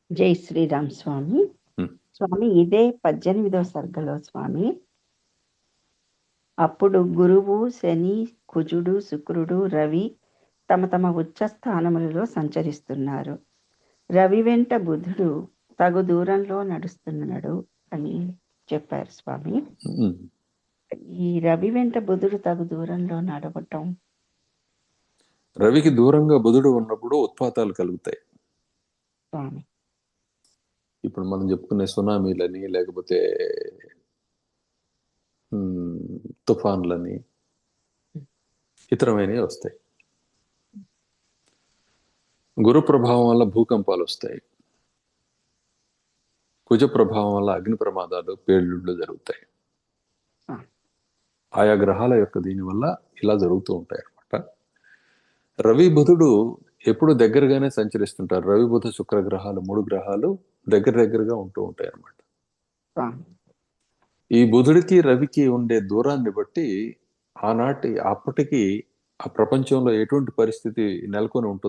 జై శ్రీరామ్ స్వామి. హ్మ్. స్వామి ఇదే 18వ సర్గలో స్వామి, అప్పుడు గురువు, శని, కుజుడు, శుక్రుడు, రవి తమ తమ ఉచ్చ స్థానములలో సంచరిస్తున్నారు. రవి వెంట బుధుడు తగు దూరంలో నడుస్తున్నాడు అని చెప్పారు స్వామి. హ్మ్. ఈ రవి వెంట బుధుడు తగు దూరంలో నడవటం, రవికి దూరంగా బుధుడు ఉన్నప్పుడు ఉత్పాతాలు కలుగుతాయి. స్వామి ఇప్పుడు మనం చెప్పుకునే సునామీలని, లేకపోతే తుఫాన్లని, ఇతరమైనవి వస్తాయి. గురు ప్రభావం వల్ల భూకంపాలు వస్తాయి. కుజ ప్రభావం వల్ల అగ్ని ప్రమాదాలు, పేలుళ్ళు జరుగుతాయి. ఆ. ఆయా గ్రహాల యొక్క దీని వల్ల ఇలా జరుగుతూ ఉంటాయి అన్నమాట. రవి బుధుడు ఎప్పుడు దగ్గరగానే సంచరిస్తుంటారు. రవి బుధ శుక్ర గ్రహాలు 3 గ్రహాలు దగ్గరగా ఉంటూ ఉంటాయి అన్నమాట. స్వామి ఈ బుధుడికి రవికి ఉండే దూరాన్ని బట్టి అప్పటికి ఆ ప్రపంచంలో ఎటువంటి పరిస్థితి నెలకొని ఉంటుంది